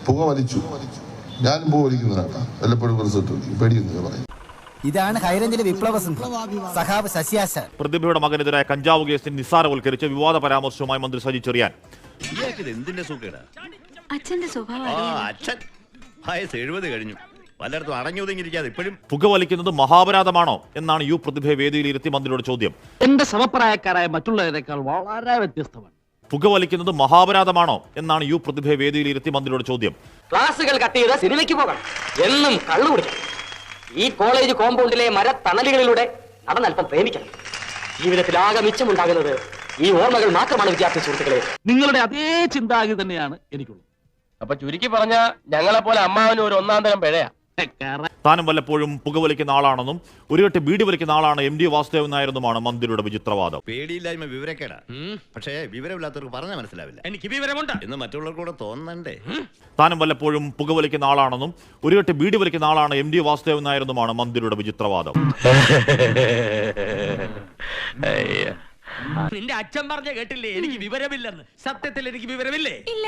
പുക വലിച്ചു. ഞാനും പുക വലിക്കുന്നതാണ്. വല്ലപ്പോഴും റിസൾട്ട് പേടിയൊന്നും പറയും. ഇതാണ് ഹൈറേഞ്ചിലെ വിപ്ലവ സഖാവ് ശശിയാശാൻ. പ്രതിഭയുടെ മകനെതിരായ കഞ്ചാവ് കേസിൽ നിസ്സാരവൽക്കരിച്ച് വിവാദ പരാമർശവുമായി മന്ത്രി സജി ചെറിയാൻ. അച്ഛന്റെ സ്വഭാവം വയസ്സ് 70 കഴിഞ്ഞു, പലയിടത്തും അടങ്ങി ഒതുങ്ങിയിരിക്കാതെ ഇപ്പോഴും പുകവലിക്കുന്നത് മഹാപരാധമാണോ എന്നാണ് യു പ്രതിഭയെ വേദിയിലിരുത്തി മന്ത്രിയോട് ചോദ്യം. എന്റെ സമപ്രായക്കാരായ മറ്റുള്ളവരെക്കാൾ വളരെ വ്യത്യസ്തമാണ്. പുകവലിക്കുന്നത് മഹാപരാധമാണോ എന്നാണ് യു പ്രതിഭയെ വേദിയിലിരുത്തി മന്ത്രിയോട് ചോദ്യം. ക്ലാസുകൾ കട്ട് ചെയ്ത് സിനിമയ്ക്ക് പോകണം, എന്നും കള്ളു കുടിക്കണം, ഈ കോളേജ് കോമ്പൗണ്ടിലെ മരത്തണലുകളിലൂടെ നടന്നൽപ്പം പ്രേമിക്കണം. ജീവിതത്തിലാകെ മിച്ചമുണ്ടാകുന്നത് ഈ ഓർമ്മകൾ മാത്രമാണ് വിദ്യാർത്ഥി സുഹൃത്തുക്കളെ. നിങ്ങളുടെ അതേ ചിന്താഗതി തന്നെയാണ് എനിക്കുള്ളത്. അപ്പൊ ചുരുക്കി പറഞ്ഞ ഞങ്ങളെ പോലെ അമ്മാവനും ഒരു ഒന്നാം തരം പിഴയാ. താനും വല്ലപ്പോഴും പുകവലിക്കുന്ന ആളാണെന്നും ഒരു കെട്ട് ബീഡി വലിക്കുന്ന ആളാണ് MD വാസുദേവൻ നായരെന്നുമാണ് മന്ത്രിയുടെ വിചിത്രവാദം. പേടിയില്ലായ്മ വിവരക്കേടാ, പക്ഷേ വിവരമില്ലാത്തവർക്ക് പറഞ്ഞാൽ മനസ്സിലാവില്ല. എനിക്ക് വിവരമുണ്ട് എന്ന് മറ്റുള്ളവർക്ക് കൂടെ തോന്നണ്ടേ. താനും വല്ലപ്പോഴും പുകവലിക്കുന്ന ആളാണെന്നും ഒരു കെട്ട് ബീഡി വലിക്കുന്ന ആളാണ് MD വാസുദേവൻ നായരെന്നുമാണ് മന്ത്രിയുടെ വിചിത്രവാദം. നിന്റെ അച്ഛൻ പറഞ്ഞ കേട്ടില്ലേ എനിക്ക് വിവരമില്ലെന്ന്? സത്യത്തിൽ എനിക്ക് വിവരമില്ലേ? ഇല്ല.